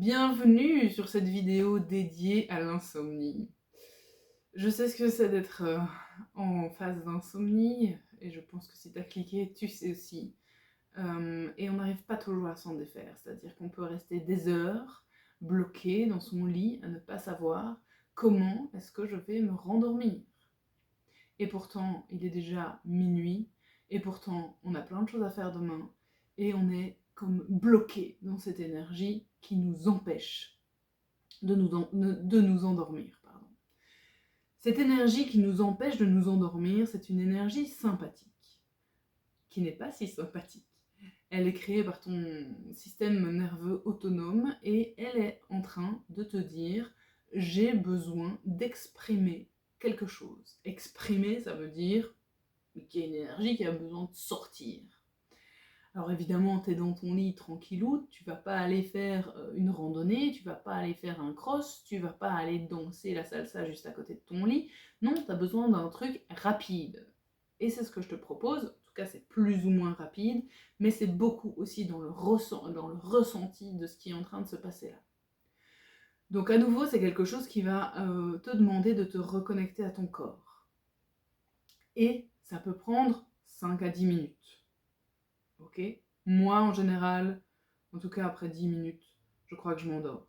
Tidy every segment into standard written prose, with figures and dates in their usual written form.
Bienvenue sur cette vidéo dédiée à l'insomnie. Je sais ce que c'est d'être en phase d'insomnie et je pense que si t'as cliqué, tu sais aussi. Et on n'arrive pas toujours à s'en défaire, c'est-à-dire qu'on peut rester des heures bloqué dans son lit à ne pas savoir comment est-ce que je vais me rendormir. Et pourtant, il est déjà minuit, et pourtant, on a plein de choses à faire demain, et on est comme bloqué dans cette énergie qui nous empêche de nous endormir. Pardon. Cette énergie qui nous empêche de nous endormir, c'est une énergie sympathique, qui n'est pas si sympathique. Elle est créée par ton système nerveux autonome et elle est en train de te dire « j'ai besoin d'exprimer quelque chose ». Exprimer, ça veut dire qu'il y a une énergie qui a besoin de sortir. Alors évidemment, tu es dans ton lit tranquillou, tu vas pas aller faire une randonnée, tu vas pas aller faire un cross, tu vas pas aller danser la salsa juste à côté de ton lit. Non, tu as besoin d'un truc rapide. Et c'est ce que je te propose, en tout cas c'est plus ou moins rapide, mais c'est beaucoup aussi dans le ressenti de ce qui est en train de se passer là. Donc à nouveau, c'est quelque chose qui va te demander de te reconnecter à ton corps. Et ça peut prendre 5 à 10 minutes. Ok ? Moi, en général, en tout cas après 10 minutes, je crois que je m'endors.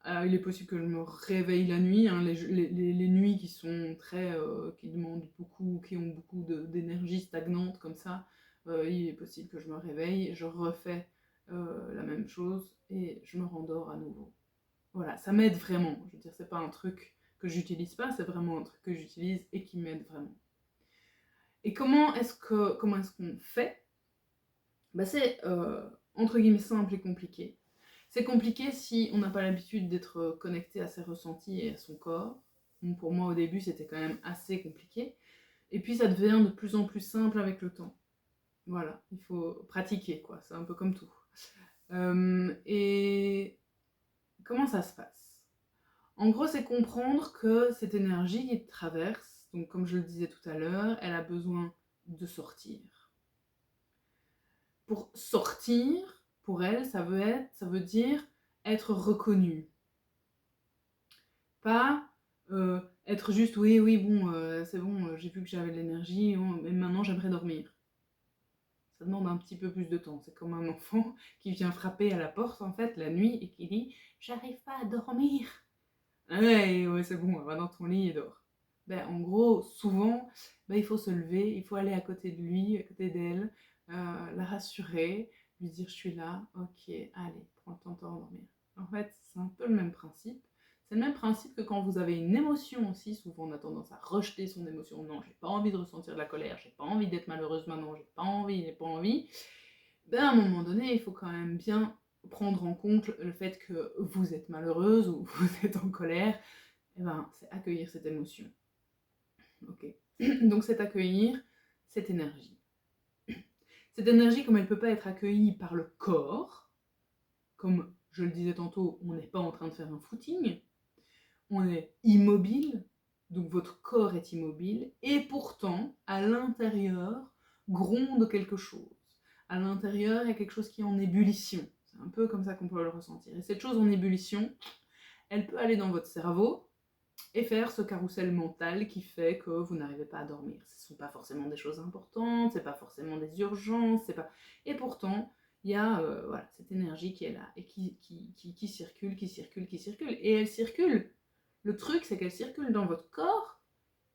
Il est possible que je me réveille la nuit, hein, les nuits qui sont très, qui demandent beaucoup, qui ont beaucoup d'énergie stagnante comme ça, il est possible que je me réveille, je refais la même chose et je me rendors à nouveau. Voilà, ça m'aide vraiment. Je veux dire, c'est pas un truc que j'utilise pas, c'est vraiment un truc que j'utilise et qui m'aide vraiment. Et comment est-ce qu'on fait ? Bah c'est entre guillemets simple et compliqué. C'est compliqué si on n'a pas l'habitude d'être connecté à ses ressentis et à son corps. Donc pour moi au début c'était quand même assez compliqué. Et puis ça devient de plus en plus simple avec le temps. Voilà, il faut pratiquer quoi, c'est un peu comme tout. Et comment ça se passe ? En gros c'est comprendre que cette énergie qui te traverse, donc comme je le disais tout à l'heure, elle a besoin de sortir. Pour sortir, pour elle, ça veut dire être reconnue. Pas être juste oui, bon, c'est bon, j'ai vu que j'avais de l'énergie, mais maintenant j'aimerais dormir. Ça demande un petit peu plus de temps. C'est comme un enfant qui vient frapper à la porte, en fait, la nuit, et qui dit « J'arrive pas à dormir ». Ouais, c'est bon, va dans ton lit et dors. Ben, en gros, souvent, il faut se lever, il faut aller à côté de lui, à côté d'elle, la rassurer, lui dire « Je suis là, ok, allez, prends le temps de t'endormir ». En fait, c'est un peu le même principe. C'est le même principe que quand vous avez une émotion aussi, souvent on a tendance à rejeter son émotion. Non, j'ai pas envie de ressentir de la colère, j'ai pas envie d'être malheureuse maintenant, j'ai pas envie. Ben, à un moment donné, il faut quand même bien prendre en compte le fait que vous êtes malheureuse ou vous êtes en colère. Et ben, c'est accueillir cette émotion. Ok. Donc c'est accueillir cette énergie. Cette énergie, comme elle ne peut pas être accueillie par le corps, comme je le disais tantôt, on n'est pas en train de faire un footing, on est immobile, donc votre corps est immobile, et pourtant, à l'intérieur, gronde quelque chose. À l'intérieur, il y a quelque chose qui est en ébullition. C'est un peu comme ça qu'on peut le ressentir. Et cette chose en ébullition, elle peut aller dans votre cerveau et faire ce carrousel mental qui fait que vous n'arrivez pas à dormir. Ce ne sont pas forcément des choses importantes, ce n'est pas forcément des urgences, c'est pas... Et pourtant, il y a voilà, cette énergie qui est là et qui circule. Et elle circule. Le truc, c'est qu'elle circule dans votre corps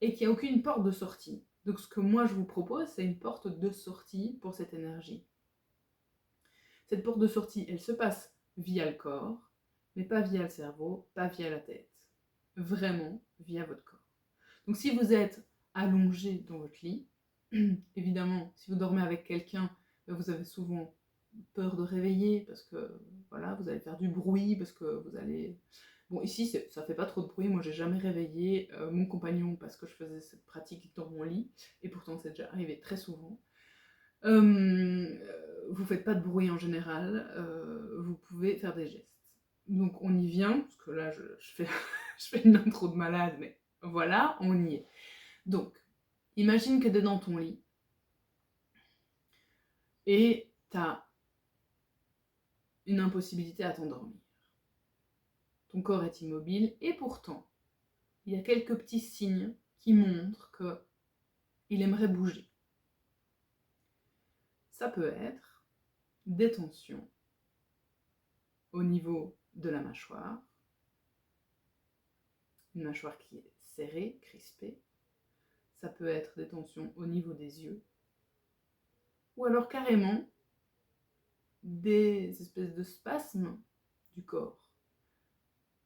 et qu'il n'y a aucune porte de sortie. Donc ce que moi je vous propose, c'est une porte de sortie pour cette énergie. Cette porte de sortie, elle se passe via le corps, mais pas via le cerveau, pas via la tête. Vraiment via votre corps. Donc si vous êtes allongé dans votre lit, évidemment, si vous dormez avec quelqu'un, vous avez souvent peur de réveiller parce que voilà, vous allez faire du bruit, parce que vous allez... Bon, ici, ça fait pas trop de bruit. Moi, j'ai jamais réveillé mon compagnon parce que je faisais cette pratique dans mon lit, et pourtant, c'est déjà arrivé très souvent. Vous faites pas de bruit en général, vous pouvez faire des gestes. Donc on y vient, parce que là je fais, je fais une intro de malade, mais voilà, on y est. Donc, imagine que t'es dans ton lit, et t'as une impossibilité à t'endormir. Ton corps est immobile et pourtant, il y a quelques petits signes qui montrent qu'il aimerait bouger. Ça peut être des tensions au niveau de la mâchoire, une mâchoire qui est serrée, crispée. Ça peut être des tensions au niveau des yeux, ou alors carrément des espèces de spasmes du corps.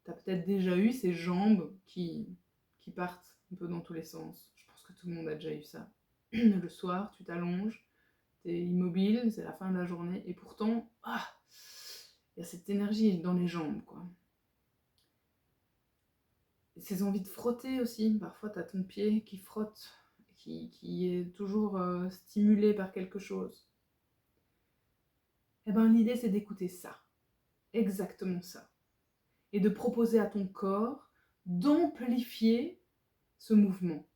Tu as peut-être déjà eu ces jambes qui partent un peu dans tous les sens. Je pense que tout le monde a déjà eu ça. Le soir, tu t'allonges, tu es immobile, c'est la fin de la journée, et pourtant, il y a cette énergie dans les jambes, quoi. Et ces envies de frotter aussi, parfois tu as ton pied qui frotte, qui est toujours stimulé par quelque chose. Eh bien, l'idée, c'est d'écouter ça, exactement ça, et de proposer à ton corps d'amplifier ce mouvement.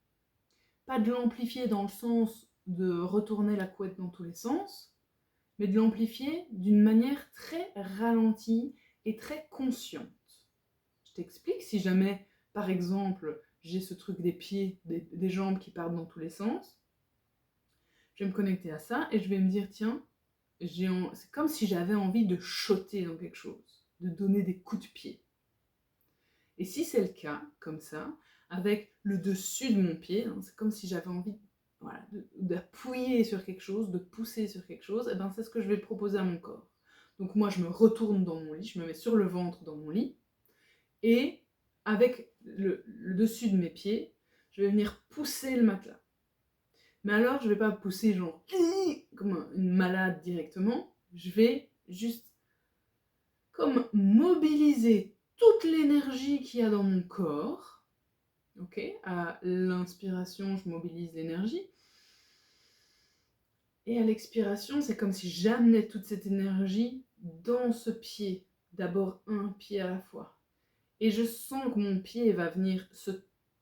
Pas de l'amplifier dans le sens de retourner la couette dans tous les sens, mais de l'amplifier d'une manière très ralentie et très consciente. Je t'explique, si jamais, par exemple, j'ai ce truc des pieds, des jambes qui partent dans tous les sens, je vais me connecter à ça et je vais me dire, tiens, c'est comme si j'avais envie de shotter dans quelque chose, de donner des coups de pied. Et si c'est le cas, comme ça, avec le dessus de mon pied, c'est comme si j'avais envie d'appuyer sur quelque chose, de pousser sur quelque chose, et c'est ce que je vais proposer à mon corps. Donc moi, je me retourne dans mon lit, je me mets sur le ventre dans mon lit, et avec le dessus de mes pieds, je vais venir pousser le matelas. Mais alors, je ne vais pas pousser genre comme une malade directement, je vais juste comme mobiliser toute l'énergie qu'il y a dans mon corps. Ok, à l'inspiration, je mobilise l'énergie. Et à l'expiration, c'est comme si j'amenais toute cette énergie dans ce pied. D'abord un pied à la fois. Et je sens que mon pied va venir se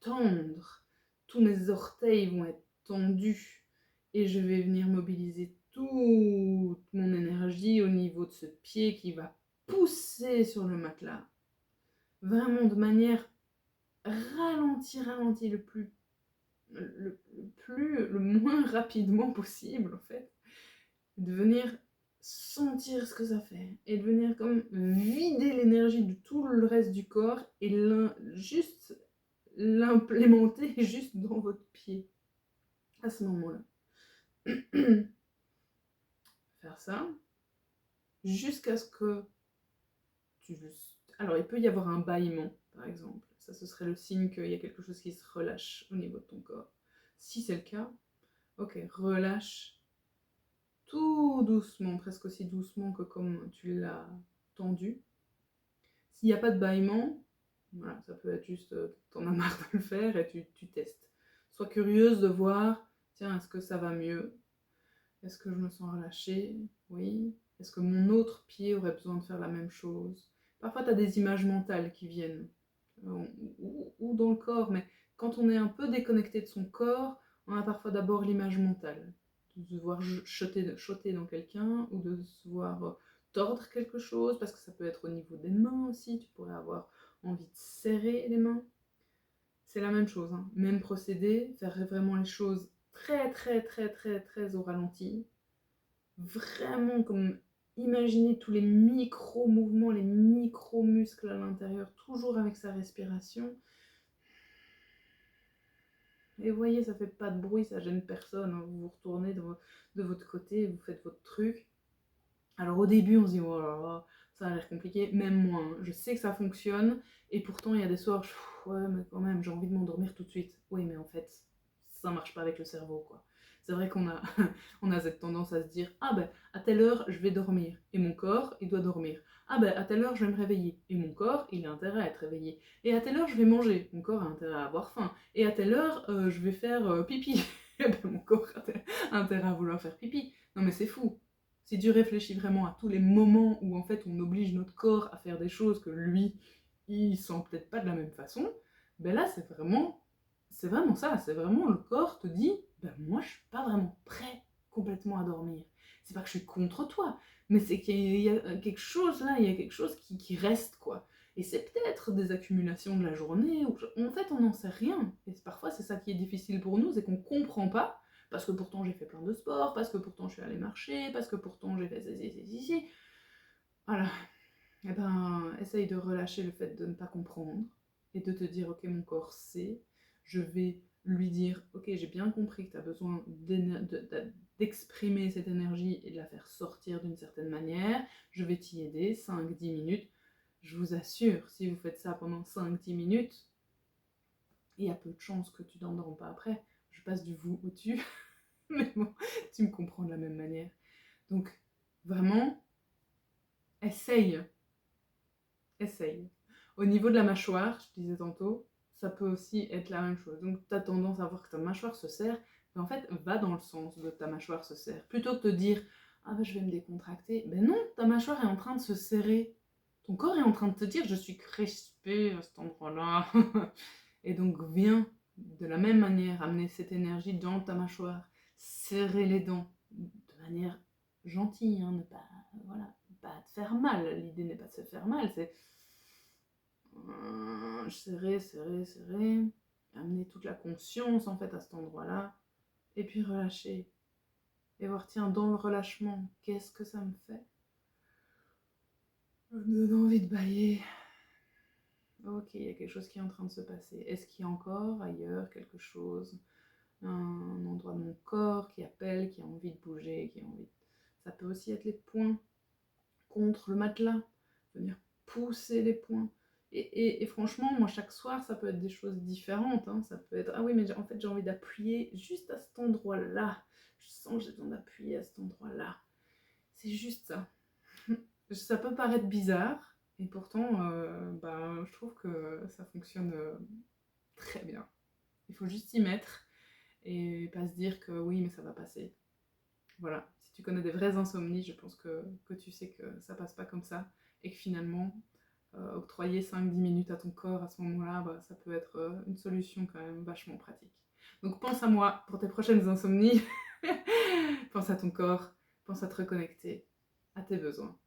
tendre. Tous mes orteils vont être tendus. Et je vais venir mobiliser toute mon énergie au niveau de ce pied qui va pousser sur le matelas. Vraiment de manière ralentie le moins rapidement possible, en fait. De venir sentir ce que ça fait et de venir comme vider l'énergie de tout le reste du corps et juste l'implémenter juste dans votre pied à ce moment-là. Faire ça jusqu'à ce que alors il peut y avoir un bâillement par exemple, ça ce serait le signe qu'il y a quelque chose qui se relâche au niveau de ton corps. Si c'est le cas, ok, relâche tout doucement, presque aussi doucement que comme tu l'as tendu. S'il n'y a pas de bâillement, voilà, ça peut être juste t'en as marre de le faire et tu testes. Sois curieuse de voir, tiens, est-ce que ça va mieux? Est-ce que je me sens relâchée? Oui. Est-ce que mon autre pied aurait besoin de faire la même chose? Parfois, tu as des images mentales qui viennent, ou dans le corps, mais quand on est un peu déconnecté de son corps, on a parfois d'abord l'image mentale. De se voir shotter dans quelqu'un, ou de se voir tordre quelque chose, parce que ça peut être au niveau des mains aussi, tu pourrais avoir envie de serrer les mains. C'est la même chose, hein. Même procédé, faire vraiment les choses très au ralenti. Vraiment comme imaginer tous les micro-mouvements, les micro-muscles à l'intérieur, toujours avec sa respiration. Et vous voyez, ça fait pas de bruit, ça gêne personne, hein. Vous vous retournez de votre côté, vous faites votre truc. Alors au début, on se dit, oh là là, ça a l'air compliqué, même moi, hein. Je sais que ça fonctionne, et pourtant il y a des soirs, ouais, mais quand même, j'ai envie de m'endormir tout de suite. Oui, mais en fait, ça marche pas avec le cerveau, quoi. C'est vrai qu'on a, on a cette tendance à se dire, ah ben, à telle heure, je vais dormir, et mon corps, il doit dormir. Ah ben, à telle heure, je vais me réveiller, et mon corps, il a intérêt à être réveillé. Et à telle heure, je vais manger, mon corps a intérêt à avoir faim. Et à telle heure, je vais faire pipi. Et ben, mon corps a intérêt à vouloir faire pipi. Non mais c'est fou. Si tu réfléchis vraiment à tous les moments où en fait on oblige notre corps à faire des choses que lui, il sent peut-être pas de la même façon, ben là c'est vraiment ça, c'est vraiment le corps te dit, ben moi je suis pas vraiment prêt complètement à dormir. c'est pas que je suis contre toi, mais c'est qu'il y a quelque chose là, il y a quelque chose qui reste, quoi. Et c'est peut-être des accumulations de la journée, ou en fait on n'en sait rien. Et parfois c'est ça qui est difficile pour nous, c'est qu'on comprend pas, parce que pourtant j'ai fait plein de sport, parce que pourtant je suis allée marcher, parce que pourtant j'ai fait ceci. Voilà. Eh ben, essaye de relâcher le fait de ne pas comprendre et de te dire, ok, mon corps sait, je vais lui dire, ok, j'ai bien compris que tu as besoin d'exprimer cette énergie et de la faire sortir d'une certaine manière, je vais t'y aider, 5-10 minutes. Je vous assure, si vous faites ça pendant 5-10 minutes, il y a peu de chances que tu t'endormes pas après. Je passe du vous au tu, mais bon, tu me comprends de la même manière. Donc, vraiment, essaye. Au niveau de la mâchoire, je disais tantôt, ça peut aussi être la même chose. Donc tu as tendance à voir que ta mâchoire se serre, mais en fait, va dans le sens de ta mâchoire se serre. Plutôt que de te dire, ah ben je vais me décontracter, ben non, ta mâchoire est en train de se serrer. Ton corps est en train de te dire, je suis crispé à cet endroit-là. Et donc viens de la même manière amener cette énergie dans ta mâchoire, serrer les dents de manière gentille, hein, ne pas, voilà, pas te faire mal. L'idée n'est pas de se faire mal, c'est serrer, amener toute la conscience en fait à cet endroit-là, et puis relâcher, et voir, tiens, dans le relâchement, qu'est-ce que ça me fait? Ça me donne envie de bâiller. Ok, il y a quelque chose qui est en train de se passer. Est-ce qu'il y a encore ailleurs quelque chose, un endroit de mon corps qui appelle, qui a envie de bouger, qui a envie de... Ça peut aussi être les poings contre le matelas, venir pousser les poings. Et franchement, moi, chaque soir, ça peut être des choses différentes. Hein. Ça peut être, ah oui, mais en fait, j'ai envie d'appuyer juste à cet endroit-là. Je sens que j'ai besoin d'appuyer à cet endroit-là. C'est juste ça. Ça peut paraître bizarre, et pourtant, je trouve que ça fonctionne très bien. Il faut juste s'y mettre, et pas se dire que oui, mais ça va passer. Voilà, si tu connais des vraies insomnies, je pense que tu sais que ça passe pas comme ça, et que finalement, octroyer 5-10 minutes à ton corps à ce moment-là, ça peut être une solution quand même vachement pratique. Donc pense à moi pour tes prochaines insomnies, pense à ton corps, pense à te reconnecter à tes besoins.